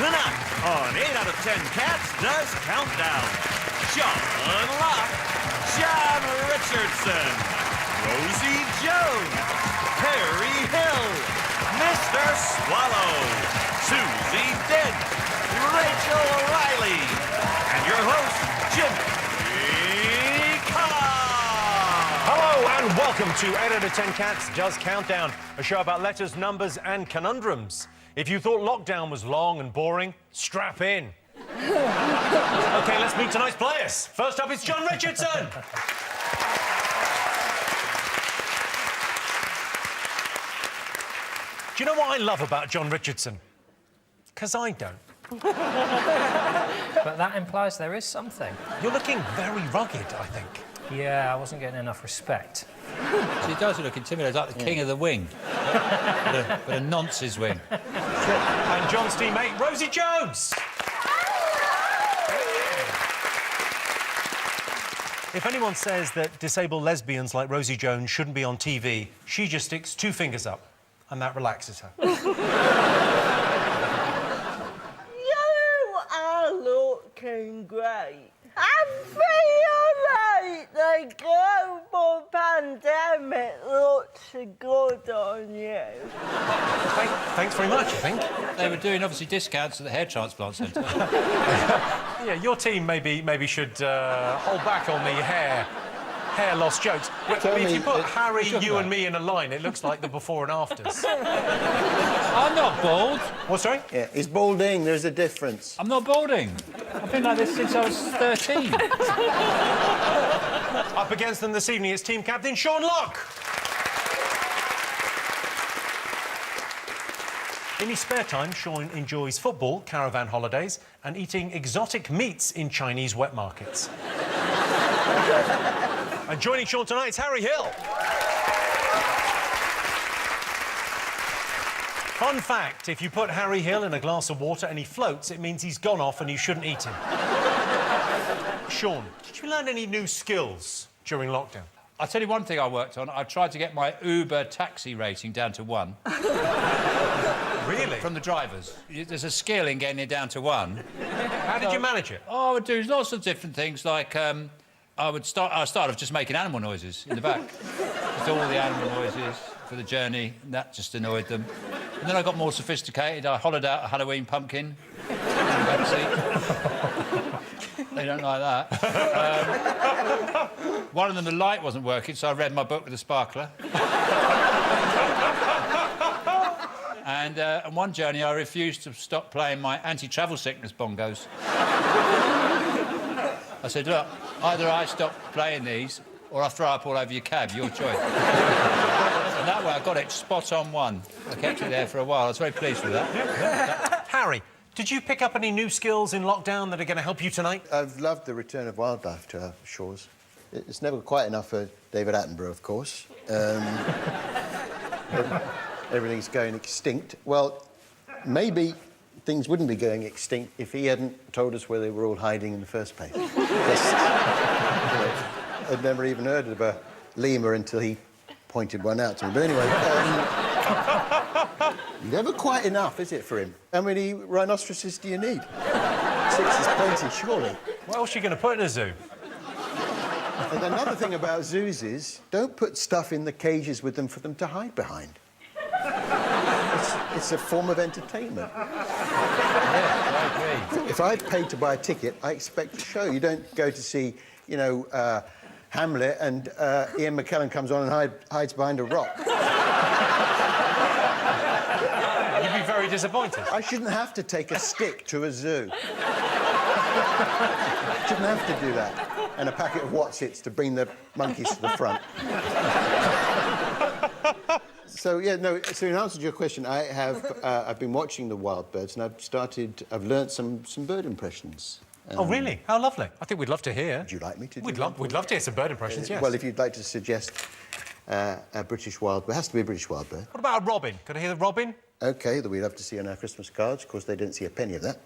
Tonight on 8 out of 10 Cats Does Countdown, John Locke, John Richardson, Rosie Jones, Harry Hill, Mr. Swallow, Susie Dent, Rachel Riley, and your host, Jimmy Carr. Hello and welcome to 8 out of 10 Cats Does Countdown, a show about letters, numbers and conundrums. If you thought lockdown was long and boring, strap in. OK, let's meet tonight's players. First up is John Richardson. Do you know what I love about John Richardson? Because I don't. But that implies there is something. You're looking very rugged, I think. Yeah, I wasn't getting enough respect. So he does look intimidating, like the king of the wing. but a nonce's wing. And John's teammate, Rosie Jones. If anyone says that disabled lesbians like Rosie Jones shouldn't be on TV, she just sticks 2 fingers up, and that relaxes her. You are looking great. I feel like the global pandemic looks good on you. Thanks very much, I think. They were doing, obviously, discounts at the hair transplant centre. Yeah, your team maybe should hold back on the hair loss jokes. If you put Harry, you and me in a line, it looks like the before and afters. I'm not bald. What, sorry? Yeah, he's balding. There's a difference. I'm not balding. I've been like this since I was 13. Up against them this evening, it's team captain Sean Locke. In his spare time, Sean enjoys football, caravan holidays, and eating exotic meats in Chinese wet markets. And joining Sean tonight is Harry Hill. Fun fact, if you put Harry Hill in a glass of water and he floats, it means he's gone off and you shouldn't eat him. Sean, did you learn any new skills during lockdown? I'll tell you one thing I worked on. I tried to get my Uber taxi rating down to 1. Really? From the drivers. There's a skill in getting it down to 1. How did you manage it? Oh, I would do lots of different things, like I started off just making animal noises in the back. Just all the animal noises for the journey, and that just annoyed them. And then I got more sophisticated. I hollowed out a Halloween pumpkin in the back seat. They don't like that. One of them, the light wasn't working, so I read my book with a sparkler. And on one journey, I refused to stop playing my anti-travel sickness bongos. I said, look, either I stop playing these or I throw up all over your cab, your choice. And that way I got it spot on 1. I kept it there for a while. I was very pleased with that. Harry, did you pick up any new skills in lockdown that are going to help you tonight? I've loved the return of wildlife to our shores. It's never quite enough for David Attenborough, of course. Everything's going extinct. Well, maybe things wouldn't be going extinct if he hadn't told us where they were all hiding in the first place. I'd never even heard of a lemur until he pointed one out to me. But anyway, never quite enough, is it, for him? How many rhinoceroses do you need? 6 is plenty, surely. What else are you going to put in a zoo? And another thing about zoos is, don't put stuff in the cages with them for them to hide behind. It's a form of entertainment. Yeah, I agree. If I'd paid to buy a ticket, I expect a show. You don't go to see, you know, Hamlet and Ian McKellen comes on and hides behind a rock. You'd be very disappointed. I shouldn't have to take a stick to a zoo. Shouldn't have to do that. And a packet of Watsits to bring the monkeys to the front. So, yeah, no, so in answer to your question, I've been watching the wild birds and I've learnt some bird impressions. Oh, really? How lovely. I think we'd love to hear. Would you like me to do We'd that? love to hear some bird impressions, yes. Well, if you'd like to suggest a British wild bird, it has to be a British wild bird. What about a robin? Could I hear the robin? OK, that we'd love to see on our Christmas cards. Of course, they don't see a penny of that.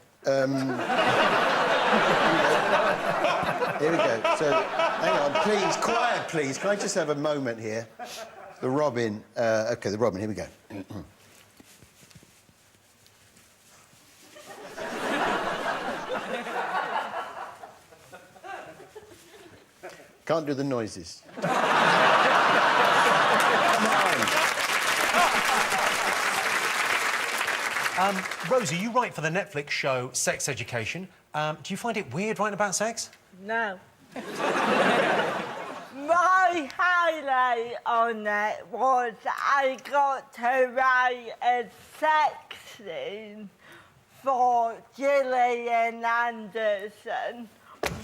Here we go. So, hang on, please, quiet, please. Can I just have a moment here? The robin. OK, the robin, here we go. Can't do the noises. Rosie, you write for the Netflix show Sex Education. Do you find it weird writing about sex? No. My highlight on it was I got to write a sex scene for Gillian Anderson.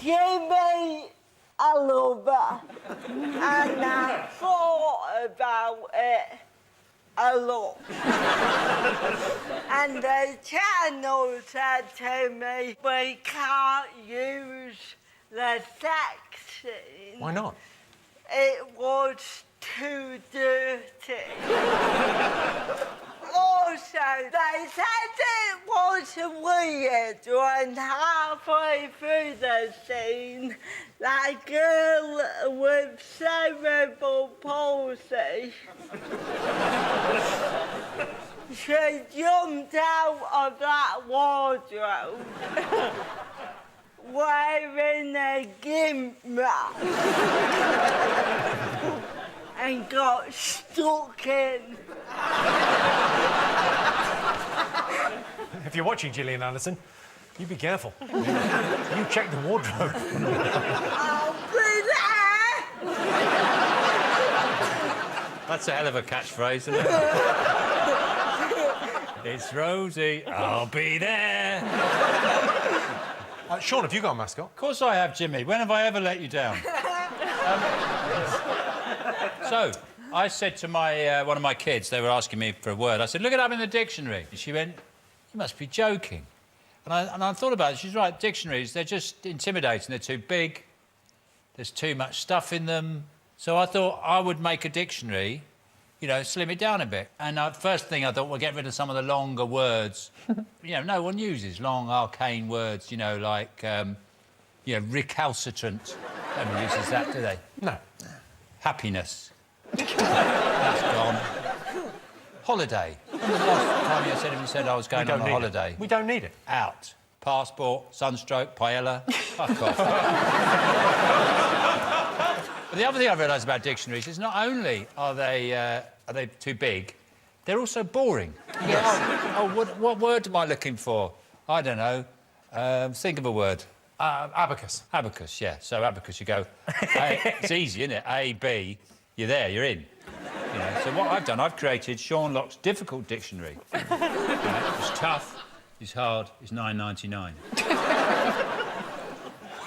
Jimmy, I love her. And I thought about it a lot. And the channel said to me, we can't use the sex scene. Why not? It was too dirty. Also, they said it was weird when halfway through the scene, that girl with cerebral palsy, she jumped out of that wardrobe wearing a gimp mask and got stuck in. If you're watching Gillian Anderson, you be careful. You check the wardrobe. I'll be there. That's a hell of a catchphrase, isn't it? It's Rosie, I'll be there. Sean, have you got a mascot? Of course I have, Jimmy. When have I ever let you down? So, I said to my one of my kids, they were asking me for a word, I said, look it up in the dictionary. And she went, you must be joking. And I thought about it. She's right, dictionaries, they're just intimidating. They're too big. There's too much stuff in them. So I thought I would make a dictionary, you know, slim it down a bit. And first thing I thought, we'll get rid of some of the longer words. You know, no one uses long, arcane words, you know, like, you know, recalcitrant. No one uses that, do they? No. Happiness. That's gone. Holiday. When was the last time you said I was going on a holiday? We don't need it. Out. Passport, sunstroke, paella. Fuck off. But the other thing I've realised about dictionaries is not only are they too big, they're also boring. Yes. Oh, what word am I looking for? I don't know. Think of a word. Abacus. Abacus, yeah. So abacus, you go. It's easy, isn't it? A, B. You're there. You're in. You know, so what I've done, I've created Sean Locke's difficult dictionary. It's tough, it's hard, it's $9.99.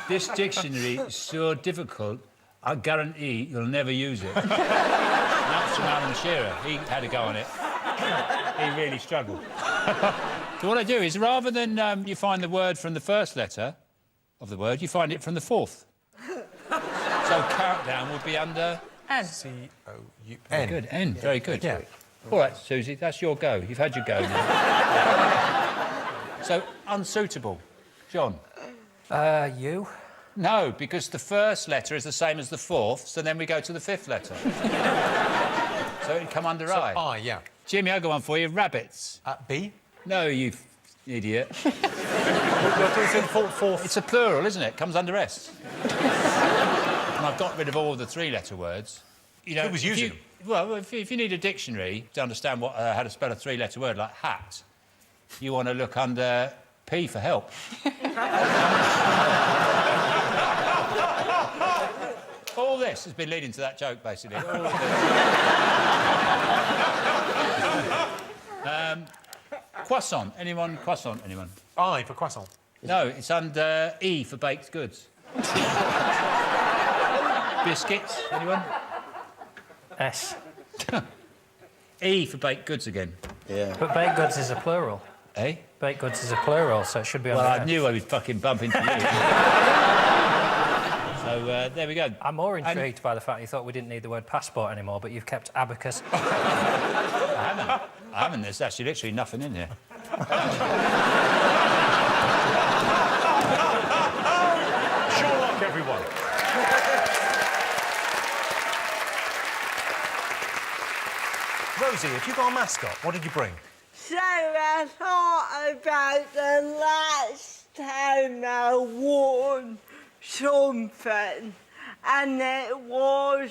This dictionary is so difficult, I guarantee you'll never use it. And that's from Alan Shearer. He had a go on it. He really struggled. So what I do is, rather than you find the word from the first letter of the word, you find it from the fourth. So countdown would be under... N. C-O-U-N. Very good, N. Very good. Yeah. All right, Susie, that's your go. You've had your go now. So, unsuitable. John? You. No, because the first letter is the same as the fourth, so then we go to the fifth letter. So it'd come under I. I, yeah. Jimmy, I'll go on for you. Rabbits. B? No, you idiot. Fourth. It's a plural, isn't it? Comes under S. And I've got rid of all the three-letter words. You know, Who was using them? Well, if you need a dictionary to understand how to spell a three-letter word like hat, you want to look under P for help. All this has been leading to that joke, basically. All of this. Croissant. Anyone? Croissant. Anyone? I for croissant. No, it's under E for baked goods. Biscuits. Anyone? S. E for baked goods again. Yeah. But baked goods is a plural. Eh? Baked goods is a plural, so it should be on Well, the I S. knew I would fucking bump into you. So, there we go. I'm more intrigued by the fact you thought we didn't need the word passport anymore, but you've kept abacus. I haven't. There's actually literally nothing in here. Sherlock, everyone. Rosie, if you got a mascot, what did you bring? So I thought about the last time I won something, and it was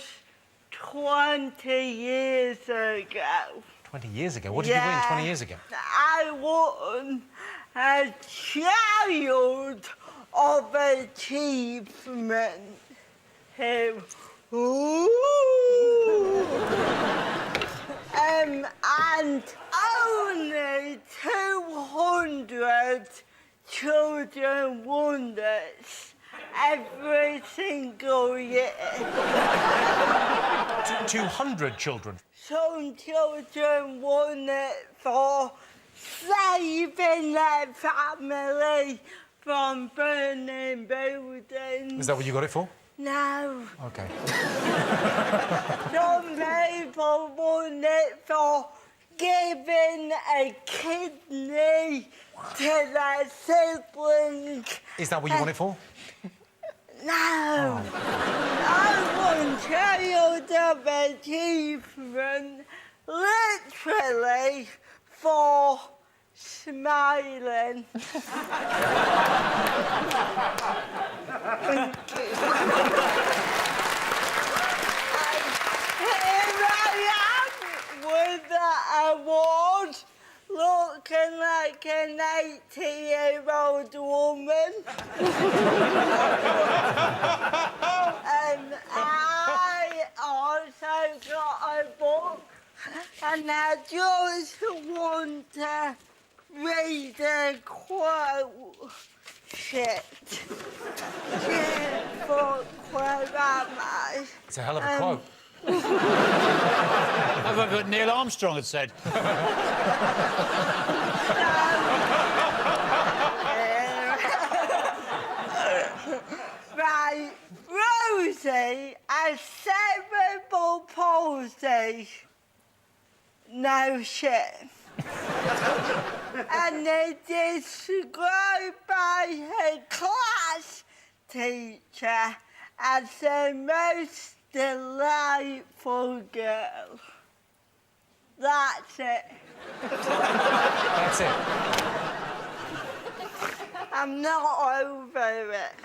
20 years ago. 20 years ago? What did you win 20 years ago? I won a Child of Achievement. And only 200 children won this every single year. 200 children? Some children won it for saving their family from burning buildings. Is that what you got it for? No. OK. Some people won it for giving a kidney to their siblings. Is that what you want it for? No. I won Child of Achievement literally for smiling. Here I am with the award, looking like an 80-year-old woman. And I also got a book, and I just want to read a quote. Shit. Fuck, where am I? It's a hell of a quote. I've got what Neil Armstrong had said. Right, Rosie has cerebral palsy. No shit. And they're described by her class teacher as the most delightful girl. That's it. That's it. I'm not over it.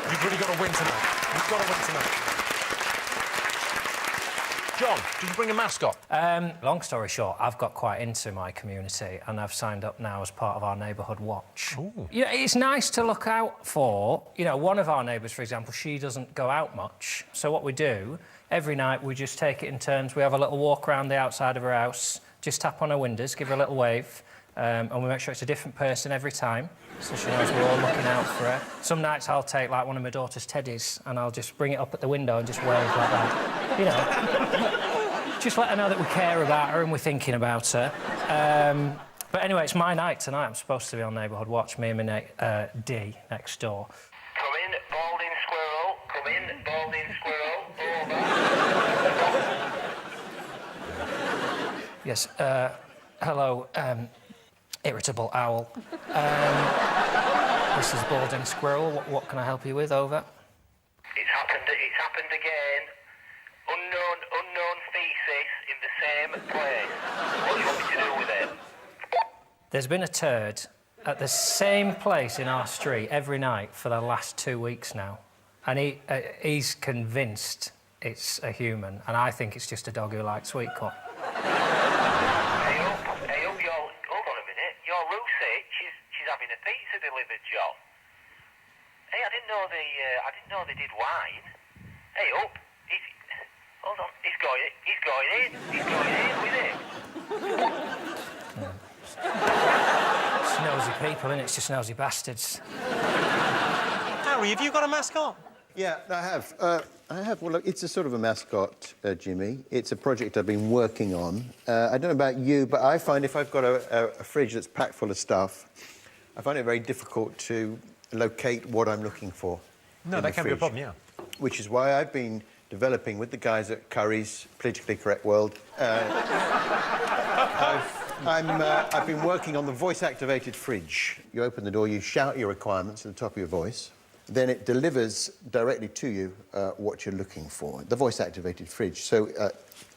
You've really got to win tonight. You've got to win tonight. John, did you bring a mascot? Long story short, I've got quite into my community and I've signed up now as part of our neighbourhood watch. Ooh. You know, it's nice to look out for. You know, one of our neighbours, for example, she doesn't go out much. So what we do, every night we just take it in turns. We have a little walk around the outside of her house, just tap on her windows, give her a little wave, and we make sure it's a different person every time, so she knows we're all looking out for her. Some nights I'll take, like, one of my daughter's teddies and I'll just bring it up at the window and just wave like that. You know, just let her know that we care about her and we're thinking about her. But anyway, it's my night tonight. I'm supposed to be on Neighbourhood Watch, me and my D next door. Come in, balding squirrel. Come in, balding squirrel. Over. Yes, hello, irritable owl. This is Balding Squirrel. What can I help you with? Over. It's happened again. Unknown feces in the same place. What do you want me to do with it? There's been a turd at the same place in our street every night for the last 2 weeks now. And he's convinced it's a human, and I think it's just a dog who likes sweet corn. Hey up, hold on a minute. Your Rosie, she's having a pizza delivered, John. Hey, I didn't know they did wine. Hey up, hold on, he's going in with it. It's nosy people, innit? It's just nosy bastards. Harry, have you got a mascot? Yeah, I have. Well, look, it's a sort of a mascot, Jimmy. It's a project I've been working on. I don't know about you, but I find if I've got a fridge that's packed full of stuff, I find it very difficult to locate what I'm looking for. No, that can be a problem, yeah. Which is why I've been developing with the guys at Curry's Politically Correct World. I've been working on the voice-activated fridge. You open the door, you shout your requirements at the top of your voice, then it delivers directly to you what you're looking for. The voice-activated fridge. So,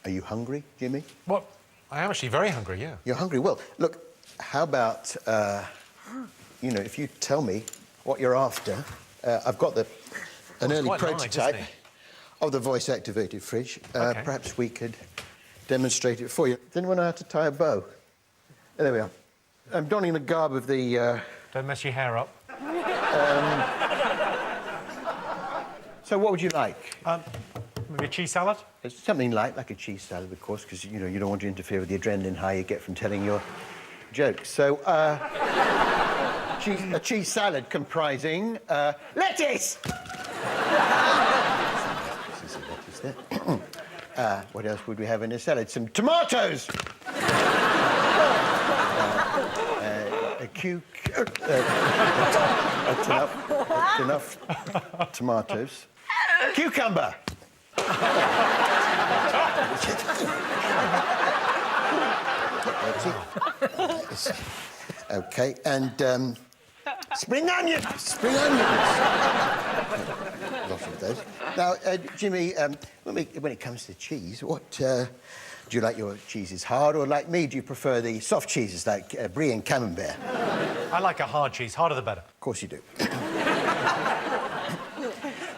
are you hungry, Jimmy? Well, I am actually very hungry, yeah. You're hungry? Well, look, how about, you know, if you tell me what you're after, I've got the an early quite large, prototype isn't it? of the voice-activated fridge. Okay. Perhaps we could demonstrate it for you. Does anyone know how to tie a bow? There we are. I'm donning the garb of the... Don't mess your hair up. So what would you like? Maybe a cheese salad? It's something like a cheese salad, of course, because, you know, you don't want to interfere with the adrenaline high you get from telling your jokes. So, a cheese salad comprising lettuce! What else would we have in a salad? Some tomatoes! That's enough tomatoes. Cucumber! OK, and spring onions! Spring onions! Lots of those. Now, Jimmy, when it comes to cheese, what... do you like your cheeses hard, or like me, do you prefer the soft cheeses like brie and camembert? I like a hard cheese. Harder the better. Of course you do.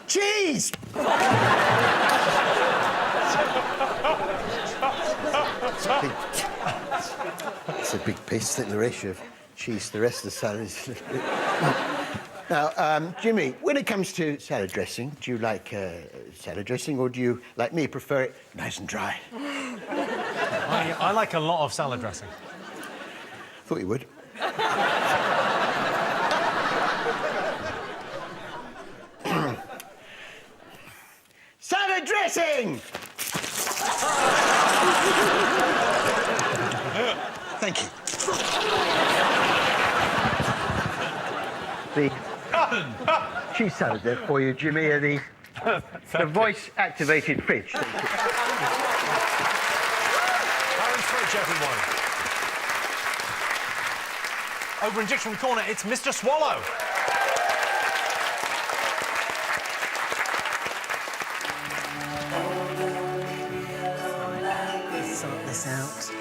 Cheese! It's a big piece. I think the ratio of cheese to the rest of the salad is... Now, Jimmy, when it comes to salad dressing, do you like salad dressing, or do you, like me, prefer it nice and dry? I like a lot of salad dressing. Thought you would. Salad dressing! Thank you. The cheese salad there for you, Jimmy, and the voice-activated fridge. Thank you. Aaron's fridge, everyone. Over in Dictionary Corner, it's Mr. Swallow. Sort this out.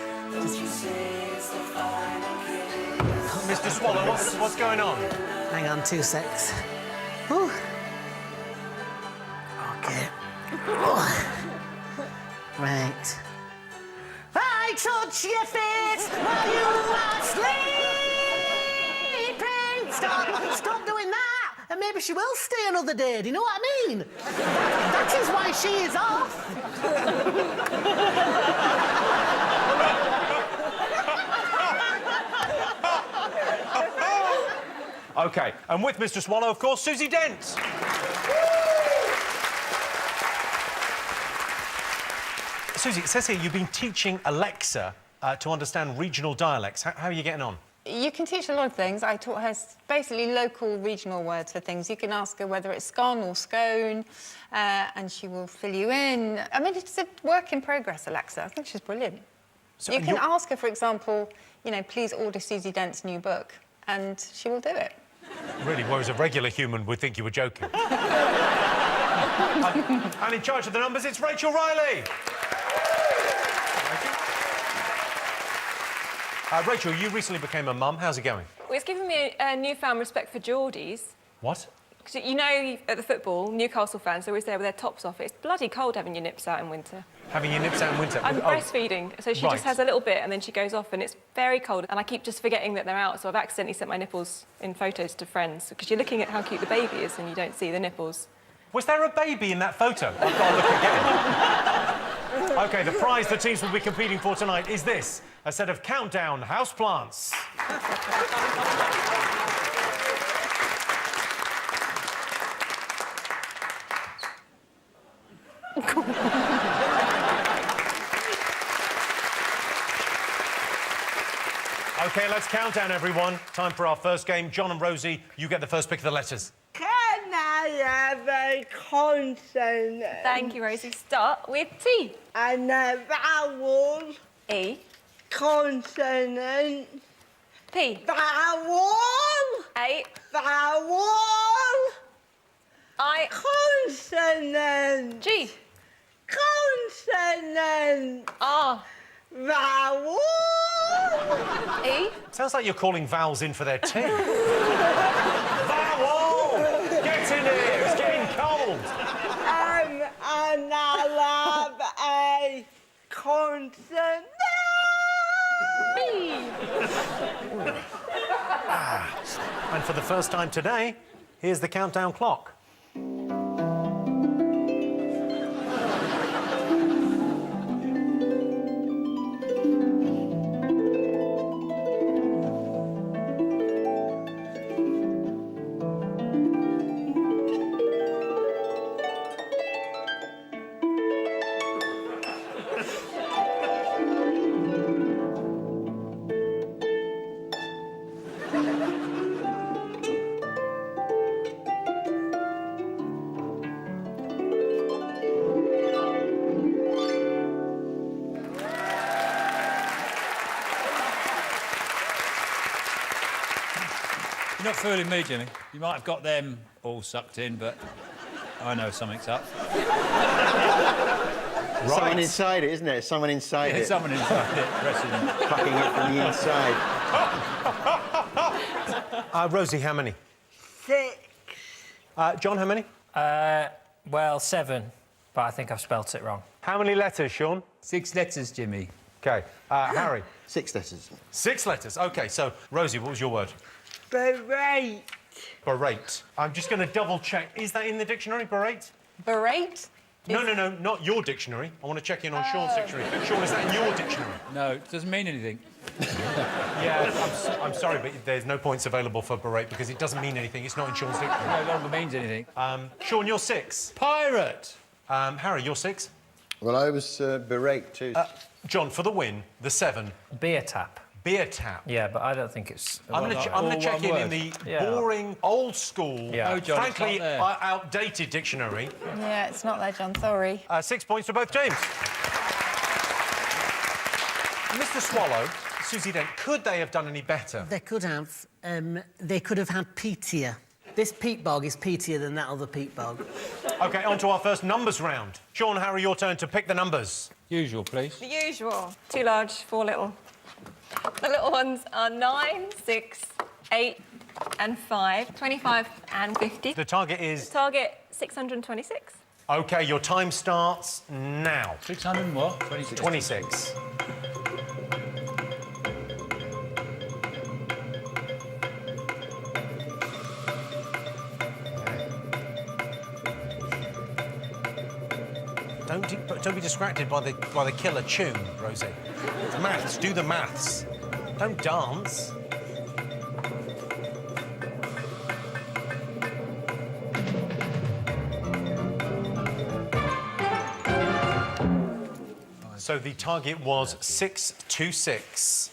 Mr. Swallow, what's going on? Hang on 2 secs. Whew. OK. Right. I touch your face while you are sleeping. Stop doing that, and maybe she will stay another day. Do you know what I mean? That is why she is off. OK, and with Mr. Swallow, of course, Susie Dent. Susie, it says here you've been teaching Alexa to understand regional dialects. How are you getting on? You can teach a lot of things. I taught her basically local regional words for things. You can ask her whether it's scone or scone, and she will fill you in. I mean, it's a work in progress, Alexa. I think she's brilliant. So you can ask her, for example, you know, please order Susie Dent's new book, and she will do it. Really, whereas a regular human would think you were joking. And in charge of the numbers, it's Rachel Riley. Rachel, you recently became a mum. How's it going? Well, it's given me a newfound respect for Geordies. What? Because, you know, at the football, Newcastle fans are always there with their tops off. It's bloody cold having your nips out in winter. Having your nips out in winter? I'm breastfeeding, so she just has a little bit and then she goes off and it's very cold. And I keep just forgetting that they're out, so I've accidentally sent my nipples in photos to friends because you're looking at how cute the baby is and you don't see the nipples. Was there a baby in that photo? I've got to look again. OK, the prize the teams will be competing for tonight is this, a set of Countdown houseplants. OK, let's count down, everyone. Time for our first game. John and Rosie, you get the first pick of the letters. Can I have a consonant? Thank you, Rosie. Start with T. And a vowel. E. Consonant. P. Vowel. A. Vowel. I. Consonant. G. Consonant. R. Vowel. E. Sounds like you're calling vowels in for their tea. Vowel! Get in here, it's getting cold. constant. And for the first time today, here's the countdown clock. You're not fooling me, Jimmy. You might have got them all sucked in, but I know something's up. Someone inside it, isn't it? Someone inside it. Someone inside it, pressing it. Plucking it from the inside. Rosie, how many? 6. John, how many? Well, 7, but I think I've spelt it wrong. How many letters, Sean? 6 letters, Jimmy. OK. Harry? 6 letters. 6 letters. OK, so, Rosie, what was your word? Berate. Berate. I'm just going to double-check. Is that in the dictionary, berate? Berate? No, not your dictionary. I want to check in on Sean's dictionary. Sean, is that in your dictionary? No, it doesn't mean anything. Yeah, I'm sorry, but there's no points available for berate because it doesn't mean anything. It's not in Sean's dictionary. No longer means anything. Sean, you're 6. Pirate! Harry, you're 6. Well, I was berate too. John, for the win, the 7. Beer tap. Beer tap. Yeah, but I don't think it's... I'm going to check in the boring, old-school, No, John, frankly, it's not there. outdated dictionary. Yeah, it's not there, John, sorry. 6 points for both teams. Mr. Swallow, Susie Dent, could they have done any better? They could have. They could have had peatier. This peat bog is peatier than that other peat bog. OK, on to our first numbers round. Sean, Harry, your turn to pick the numbers. Usual, please. The usual. 2 large, 4 little. The little ones are 9, 6, 8 and 5, 25 and 50. The target is... Target 626. OK, your time starts now. 600 and what? 26. 26. Don't be distracted by the killer tune, Rosie. It's maths. Do the maths. Don't dance. So the target was 626.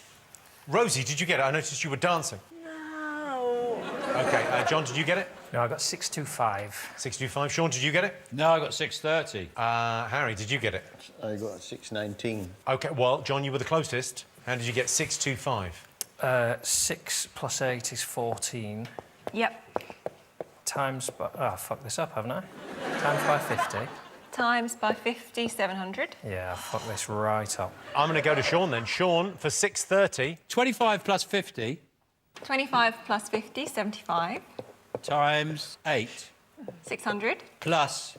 Rosie, did you get it? I noticed you were dancing. No. OK, John, did you get it? No, I got 625. 625. Sean, did you get it? No, I got 630. Harry, did you get it? I got 619. OK, well, John, you were the closest. How did you get 625? 6 plus 8 is 14. Yep. Times by... Oh, I fucked this up, haven't I? Times by 50. Times by 50, 700. Yeah, I fucked this right up. I'm going to go to Sean then. Sean, for 630. 25 plus 50 25 plus 50, 75. times 8 600. plus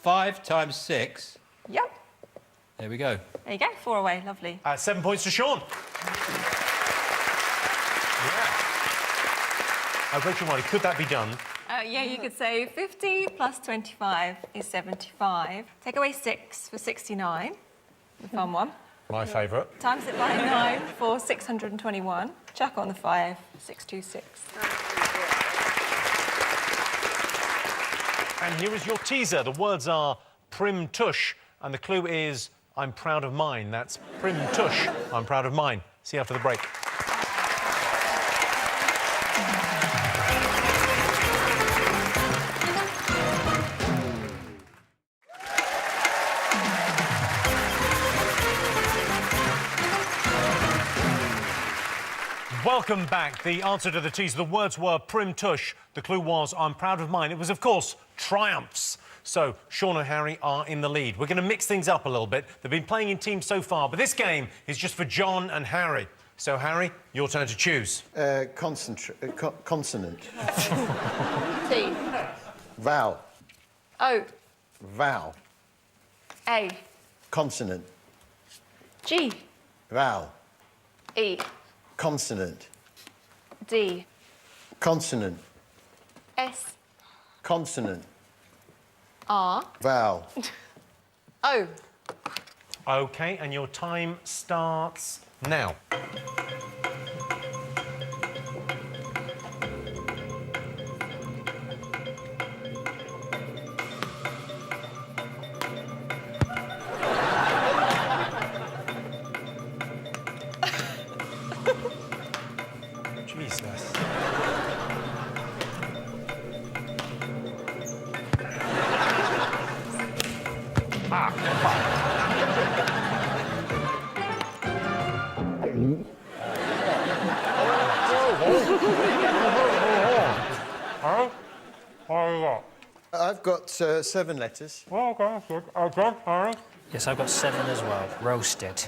5 times 6. Yep. There we go. There you go. 4 away. Lovely. 7 points to Sean. Yeah. Rachel Wiley, could that be done? Yeah, you could say 50 plus 25 is 75. Take away 6 for 69. The fun one. My favourite. Times it by 9 for 621. Chuck on the 5, 626. And here is your teaser. The words are prim tush, and the clue is I'm proud of mine. That's prim tush, I'm proud of mine. See you after the break. Welcome back. The answer to the teaser, the words were prim tush. The clue was I'm proud of mine. It was, of course, triumphs. So Sean and Harry are in the lead. We're going to mix things up a little bit. They've been playing in teams so far, but this game is just for John and Harry. So, Harry, your turn to choose. Consonant. T. Vowel. O. Vowel. A. Consonant. G. Vowel. E. Consonant. D. Consonant. S. Consonant. R. Vowel. O. OK, and your time starts now. Jesus. I've got 7 letters. Oh, okay, that's good. Okay, Harry. Yes, I've got 7 as well. Roasted.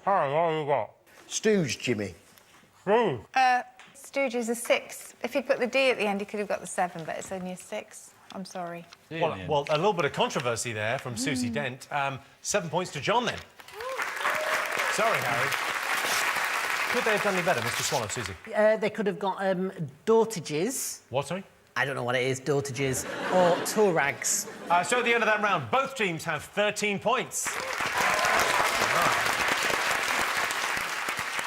Harry, what have you got? Stooge, Jimmy. Steve. Stooge is a 6. If you put the D at the end, you could have got the 7, but it's only a 6. I'm sorry. Well, a little bit of controversy there from Susie Dent. 7 points to John, then. Sorry, Harry. Could they have done any better, Mr. Swallow, Susie? They could have got Daughterages. What, sorry? I don't know what it is, Daughterages, or Tourags. So at the end of that round, both teams have 13 points.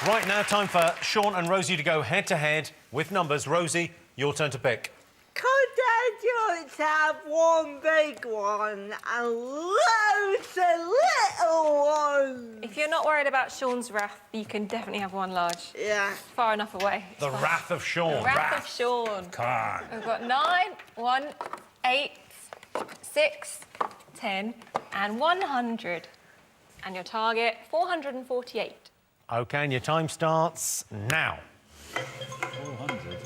Right, now time for Sean and Rosie to go head-to-head with numbers. Rosie, your turn to pick. Could I just have one big one and loads of little ones? If you're not worried about Sean's wrath, you can definitely have one large. Yeah. Far enough away. The Wrath of Sean. The Wrath of Sean. Carr. We've got 9, 1, 8, 6, 10, and 100. And your target, 448. OK, and your time starts now. 400.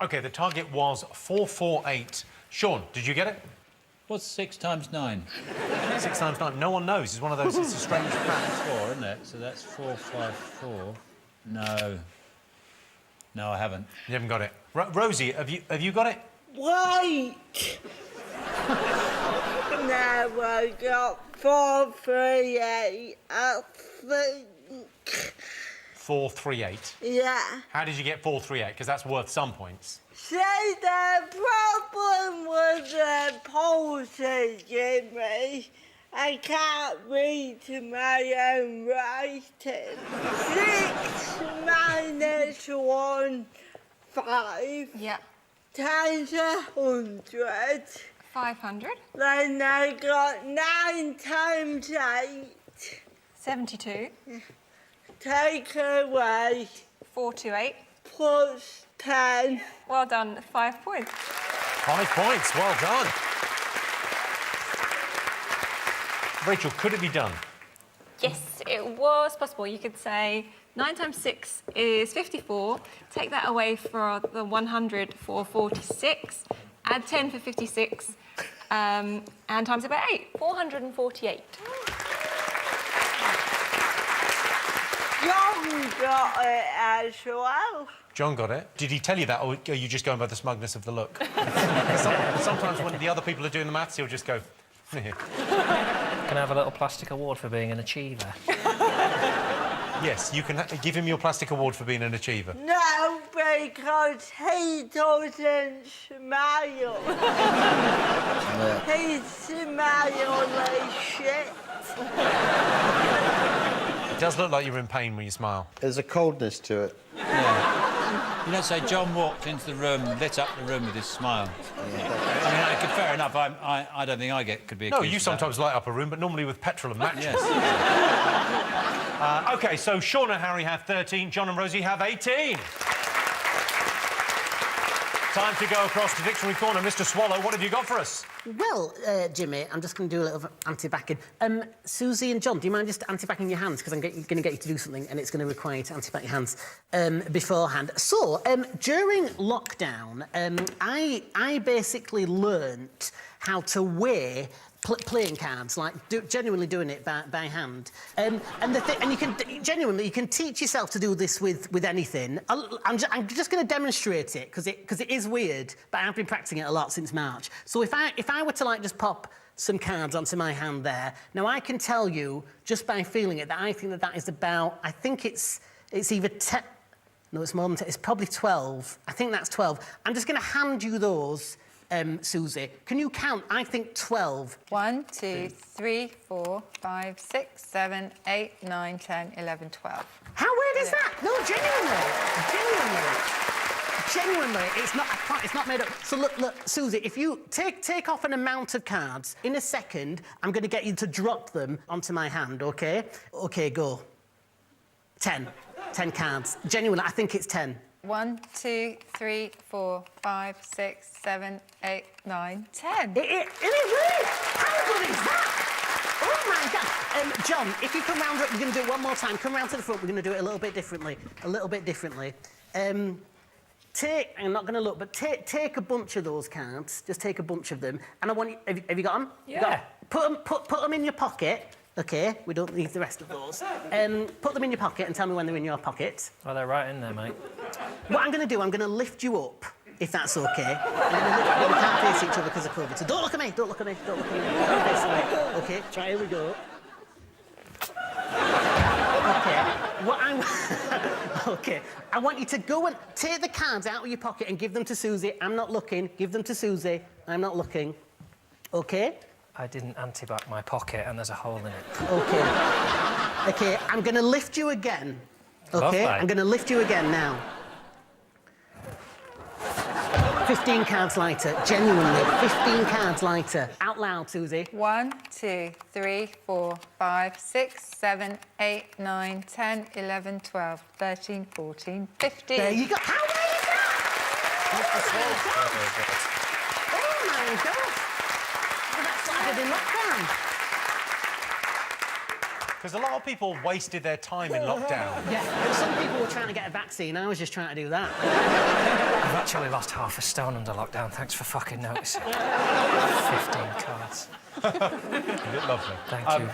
OK, the target was 448. Sean, did you get it? What's 6 times 9? 6 times 9. No one knows. It's one of those. It's a strange fact. 4, isn't it? So that's 454. No. No, I haven't. You haven't got it. Rosie, have you got it? Wait! No, I got 438, I think. 438. Yeah. How did you get 438? Because that's worth some points. See, the problem with the poster, Jimmy, I can't read my own writing. 6 minus 1, 5. Yeah. Times 100. 500. Then I got 9 times 8. 72. Take away 428. plus 10. Well done. 5 points. 5 points. Well done. Rachel, could it be done? Yes, it was possible. You could say 9 times 6 is 54. Take that away for the 100 for 46. Add 10 for 56. And times it by 8. 448. John got it as well. John got it. Did he tell you that, or are you just going by the smugness of the look? Sometimes when the other people are doing the maths, he'll just go... Can I have a little plastic award for being an achiever? Yes, you can give him your plastic award for being an achiever. No, because he doesn't smile. He smiles shit. It does look like you're in pain when you smile. There's a coldness to it. Yeah. You know, say John walked into the room, lit up the room with his smile. I mean, fair enough. I don't think could be. No, accused you of sometimes light up a room, but normally with petrol and matches. Yes. OK, so Sean and Harry have 13. John and Rosie have 18. Time to go across to Dictionary Corner. Mr. Swallow, what have you got for us? Well, Jimmy, I'm just going to do a little anti-backing. Susie and John, do you mind just anti-backing your hands? Because I'm going to get you to do something and it's going to require you to anti-back your hands beforehand. So, during lockdown, I basically learnt how to weigh playing cards, like genuinely doing it by hand. And you can genuinely you can teach yourself to do this with anything. I'm just going to demonstrate it because it is weird, but I've been practicing it a lot since March. So if I were to like just pop some cards onto my hand there, now I can tell you just by feeling it that I think that is about, I think it's either 10. No, it's more than 10. It's probably 12. I think that's 12. I'm just going to hand you those. Susie, can you count? I think 12. 1, 2, 3, 4, 5, 6, 7, 8, 9, 10, 11, 12. How weird is that? No, genuinely, it's not made up. So look, Susie, if you take off an amount of cards, in a second, I'm going to get you to drop them onto my hand, OK? OK, go. 10 cards. Genuinely, I think it's 10. 1, 2, 3, 4, 5, 6, 7, 8, 9, 10. It is weird. How good is that? Oh my God. John, if you come round, we're going to do it one more time. Come round to the front. We're going to do it a little bit differently. I'm not going to look, but take a bunch of those cards. Just take a bunch of them, and I want you. Have you got them? Yeah. Put them in your pocket. OK, we don't need the rest of those. Put them in your pocket and tell me when they're in your pocket. Oh, they're right in there, mate. What I'm going to do, I'm going to lift you up, if that's OK. We can't face each other because of COVID. So don't look at me, don't look at me, don't look at me. Face away. OK, try, here we go. OK, I want you to go and take the cards out of your pocket and give them to Susie. I'm not looking. Give them to Susie. I'm not looking. OK? I didn't anti-back my pocket and there's a hole in it. OK, I'm going to lift you again. OK? Lovely. I'm going to lift you again now. 15 cards lighter. Genuinely, 15 cards lighter. Out loud, Susie. 1, 2, 3, 4, 5, 6, 7, 8, 9, 10, 11, 12, 13, 14, 15. There you go. How weird is that? Oh, my God. That's what I did in lockdown. Because a lot of people wasted their time in lockdown. Yeah, some people were trying to get a vaccine. I was just trying to do that. I've actually lost half a stone under lockdown. Thanks for fucking noticing. 15 cards. Lovely. Thank you.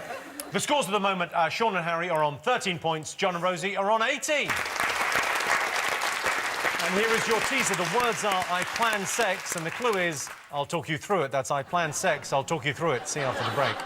The scores at the moment, Sean and Harry are on 13 points. John and Rosie are on 18. And here is your teaser. The words are, I plan sex, and the clue is, I'll talk you through it. That's I plan sex, I'll talk you through it. See you after the break.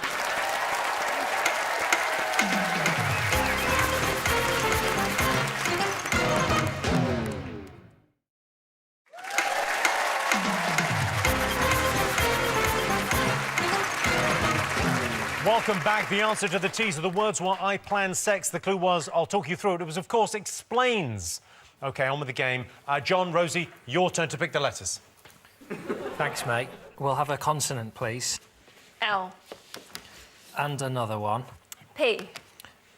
Welcome back. The answer to the teaser. The words were, I plan sex. The clue was, I'll talk you through it. It was, of course, explains. OK, on with the game. John, Rosie, your turn to pick the letters. Thanks, mate. We'll have a consonant, please. L. And another one. P.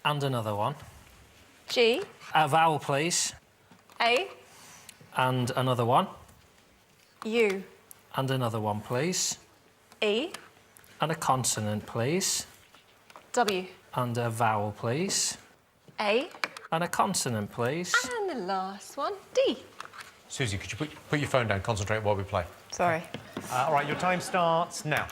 And another one. G. A vowel, please. A. And another one. U. And another one, please. E. And a consonant, please. W. And a vowel, please. A. And a consonant, please. And the last one, D. Susie, could you put your phone down, concentrate while we play? Sorry. All right, your time starts now.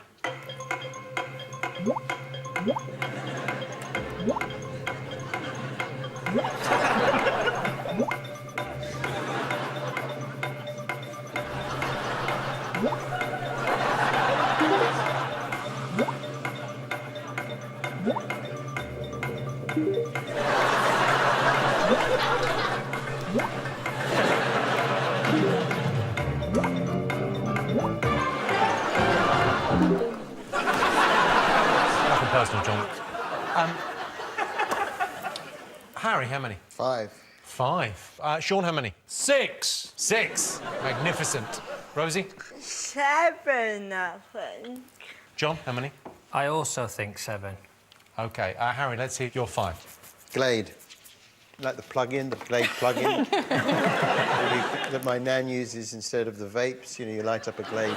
Nothing personal, John. Harry, how many? 5. 5. Sean, how many? 6. 6. Magnificent. Rosie? 7, I think. John, how many? I also think 7. OK. Harry, let's hear your 5. Glade. Like the plug-in, the Glade plug-in that my nan uses instead of the vapes. You know, you light up a Glade.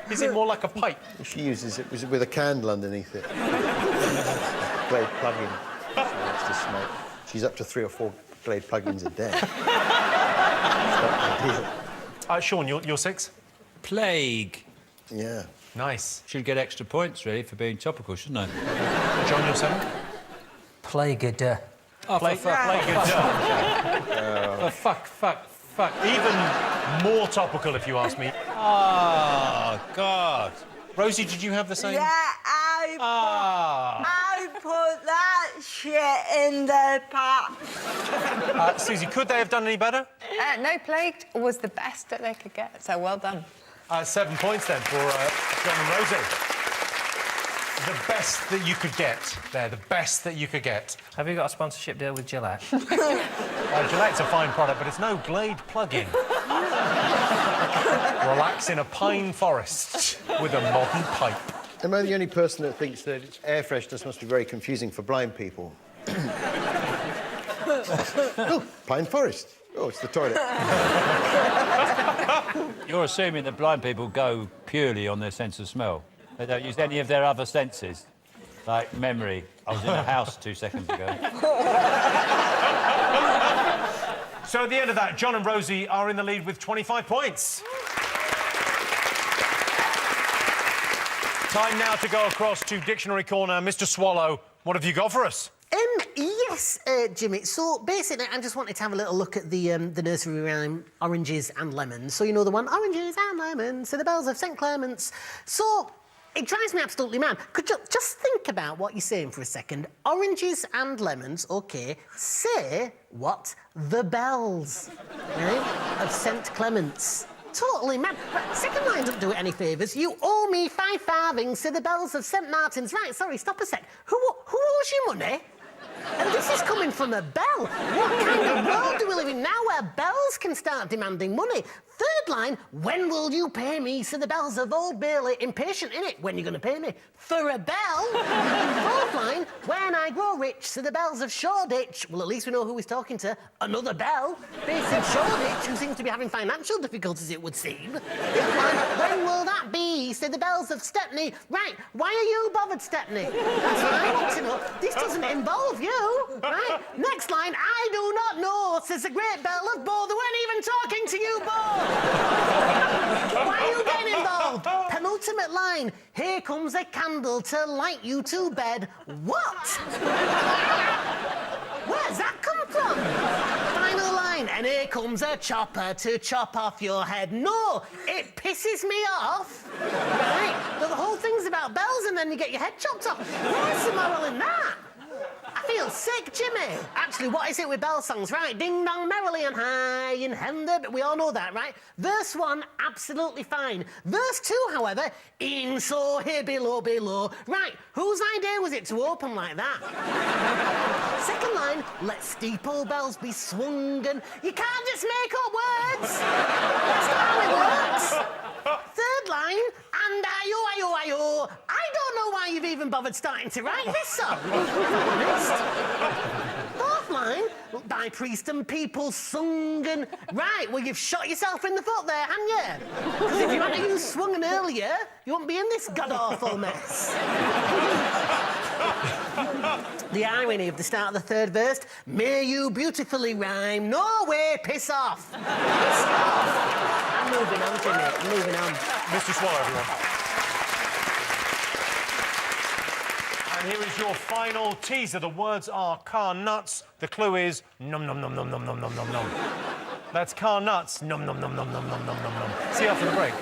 Is it more like a pipe? She uses it with a candle underneath it. Glade plug-in. She likes to smoke. She's up to 3 or 4 Glade plug-ins a day. It's not ideal. Sean, you're 6? Plague. Yeah. Nice. Should get extra points, really, for being topical, shouldn't I? John, you're 7? Plague. Oh, Plague. fuck. Even more topical, if you ask me. Oh, God. Rosie, did you have the same? Yeah, I put that shit in the pot. Susie, could they have done any better? No, plagued was the best that they could get, so well done. 7 points then for John and Rosie. The best that you could get there, the best that you could get. Have you got a sponsorship deal with Gillette? Gillette's a fine product, but it's no Glade plug-in. Relax in a pine forest with a modern pipe. Am I the only person that thinks that air freshness must be very confusing for blind people? Oh, pine forest. Oh, it's the toilet. You're assuming that blind people go purely on their sense of smell. They don't use any of their other senses, like memory. I was in a house 2 seconds ago. So at the end of that, John and Rosie are in the lead with 25 points. Time now to go across to Dictionary Corner. Mr. Swallow, what have you got for us? Yes, Jimmy. So basically, I just wanted to have a little look at the nursery rhyme, oranges and lemons. So you know the one, oranges and lemons, to the bells of St. Clement's. So it drives me absolutely mad. Could you just think about what you're saying for a second? Oranges and lemons, OK. Say what? The bells, right, of St. Clement's. Totally mad. Right, second line doesn't do it any favours. You owe me 5 farthings to the bells of St. Martin's. Right, sorry, stop a sec. Who owes you money? And this is coming from a bell. What kind of world do we live in now where bells can start demanding money? Third line, when will you pay me? So the bells of Old Bailey, impatient, innit? When you going to pay me? For a bell? Fourth line, when I grow rich, so the bells of Shoreditch. Well, at least we know who he's talking to. Another bell, based in Shoreditch, who seems to be having financial difficulties, it would seem. Fifth line, when will that be? So the bells of Stepney. Right, why are you bothered, Stepney? That's what I want to know. This doesn't involve you, right? Next line, I do not know, says the great bell of Bow. They weren't even talking to you, Bow. Why are you getting involved? Penultimate line, here comes a candle to light you to bed. What? Where's that come from? Final line, and here comes a chopper to chop off your head. No, it pisses me off. Right? The whole thing's about bells and then you get your head chopped off. Where's the moral in that? I feel sick, Jimmy. Actually, what is it with bell songs, right? Ding dong merrily and high in heaven, but we all know that, right? Verse 1, absolutely fine. Verse 2, however, in so here below, below. Right, whose idea was it to open like that? Second line, let steeple bells be swung and... You can't just make up words. That's not how it works. Third line, and ayo, ayo, ayo. I don't know why you've even bothered starting to write this song. Fourth line, thy priest and people sung and... Right, well, you've shot yourself in the foot there, haven't you? Because if you hadn't used swung earlier, you wouldn't be in this god-awful mess. The irony of the start of the third verse, may you beautifully rhyme. No way, piss off. Piss off. I'm moving on, Jimmy, I'm moving on. Mr. Swallow, everyone. And here is your final teaser. The words are car nuts. The clue is num num num num num num num num num. That's car nuts. Num num num num num num num num num. See you after the break.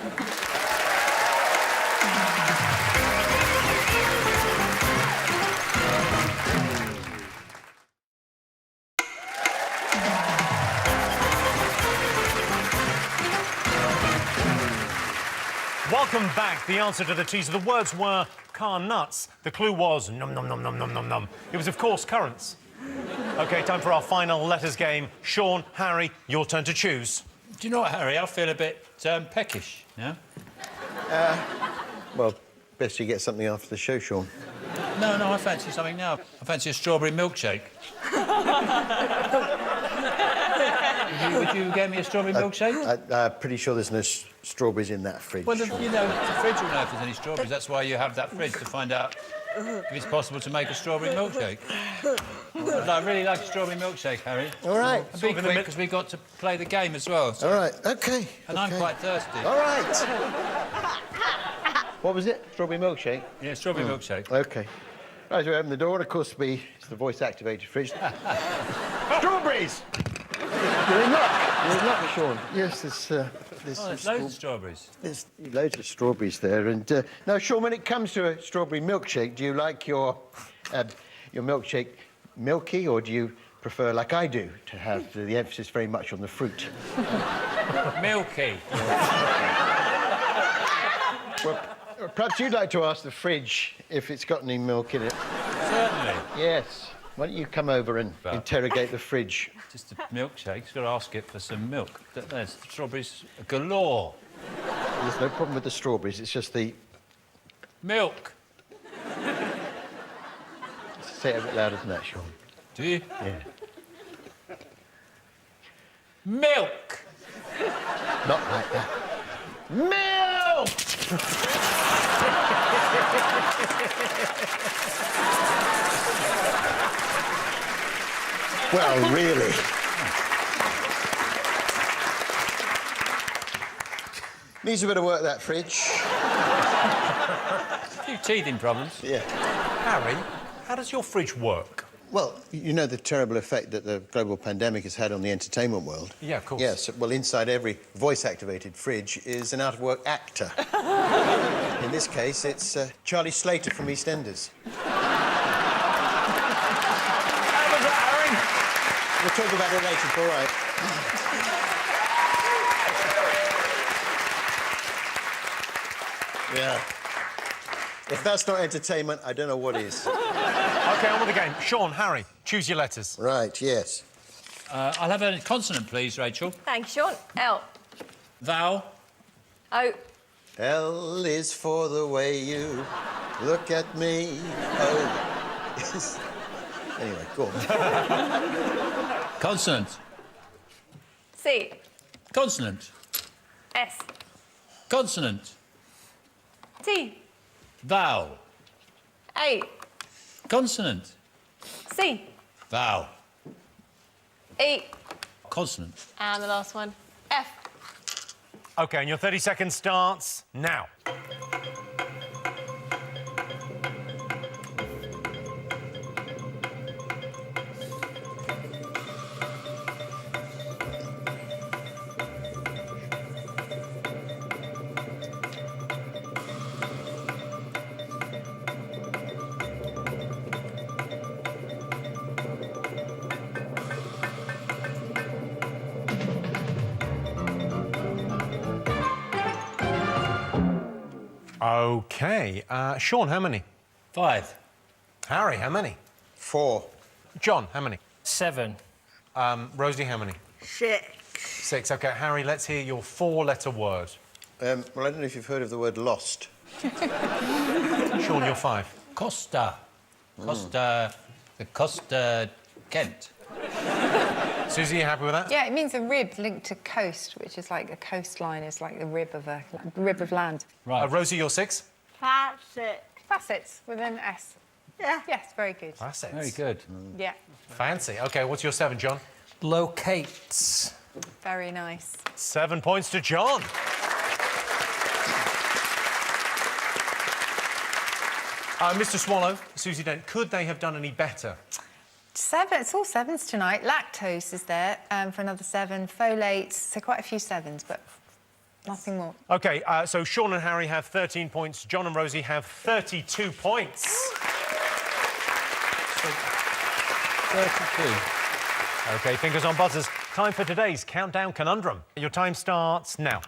Welcome back. The answer to the teaser. The words were car nuts. The clue was num num num num num num num. It was, of course, currants. OK, time for our final letters game. Sean, Harry, your turn to choose. Do you know what, Harry? I feel a bit peckish, yeah? Well, best you get something after the show, Sean. No, I fancy something now. I fancy a strawberry milkshake. Would you get me a strawberry milkshake? I'm pretty sure there's no strawberries in that fridge. Well, you know, the fridge will know if there's any strawberries. That's why you have that fridge, to find out if it's possible to make a strawberry milkshake. I'd really like a strawberry milkshake, Harry. All right. And be quick, because we've got to play the game as well. So. All right, OK. And I'm quite thirsty. All right. What was it? Strawberry milkshake? Yeah, strawberry milkshake. OK. Right, we open the door, and of course, it's the voice-activated fridge. Strawberries! You're in luck, Sean. Yes, There's loads of strawberries. There's loads of strawberries there. And now, Sean, when it comes to a strawberry milkshake, do you like your milkshake milky, or do you prefer, like I do, to have the emphasis very much on the fruit? Milky. Well, perhaps you'd like to ask the fridge if it's got any milk in it. Certainly. Yes. Why don't you come over and interrogate the fridge? Just a milkshake. You've got to ask it for some milk. There's strawberries galore. There's no problem with the strawberries, it's just the... Milk. Say it a bit louder than that, Sean. Do you? Yeah. Milk. Not like that. Milk! Well, really. Needs a bit of work, that fridge. A few teething problems. Yeah. Harry, how does your fridge work? Well, you know the terrible effect that the global pandemic has had on the entertainment world? Yeah, of course. Yes, well, inside every voice-activated fridge is an out-of-work actor. In this case, it's Charlie Slater from EastEnders. We'll talk about it later, all right? Yeah. If that's not entertainment, I don't know what is. OK, on with the game. Sean, Harry, choose your letters. Right, yes. I'll have a consonant, please, Rachel. Thanks, Sean. L. Vowel. O. L is for the way you look at me. Oh. Anyway, go on. Consonant. C. Consonant. S. Consonant. T. Vowel. A. Consonant. C. Vowel. E. Consonant. And the last one, F. OK, and your 30 seconds starts now. OK. Sean, how many? 5. Harry, how many? 4. John, how many? 7. Rosie, how many? 6. 6. OK, Harry, let's hear your 4-letter word. Well, I don't know if you've heard of the word lost. Sean, you're 5. Costa. Costa. The Costa Kent. Susie, you happy with that? Yeah, it means a rib linked to coast, which is like a coastline is like the rib of land. Right. Rosie, you're 6. Facet. Facets with an S. Yeah. Yes, very good. Facets. Very good. Yeah, Fancy. OK, what's your 7, John? Locates. very nice. 7 points to John. Mr. Swallow, Susie Dent, could they have done any better? 7. It's all 7s tonight. Lactose is there for another 7. Folates, so quite a few 7s, but nothing more. OK, so Sean and Harry have 13 points. John and Rosie have 32 points. 32. OK, fingers on buzzers. Time for today's Countdown Conundrum. Your time starts now.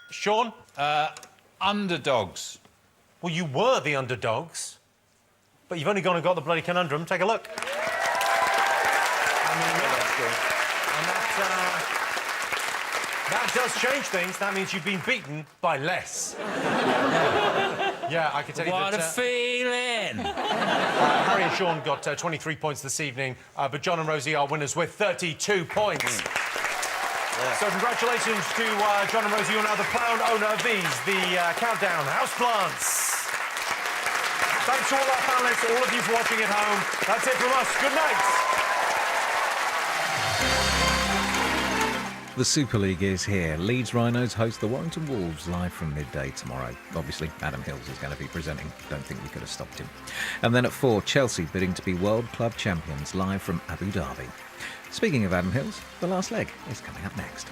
Sean? underdogs. Well, you were the underdogs, but you've only gone and got the bloody conundrum. Take a look. And that does change things. That means you've been beaten by less. Yeah, I can tell you What that... a feeling! Harry and Sean got 23 points this evening, but John and Rosie are winners with 32 points. So congratulations to John and Rosie. You're now the proud owner of these, the Countdown houseplants. Thanks to all our panellists, all of you for watching at home. That's it from us. Good night. The Super League is here. Leeds Rhinos host the Warrington Wolves live from midday tomorrow. Obviously, Adam Hills is going to be presenting. Don't think we could have stopped him. And then at 4, Chelsea bidding to be World Club Champions live from Abu Dhabi. Speaking of Adam Hills, the last leg is coming up next.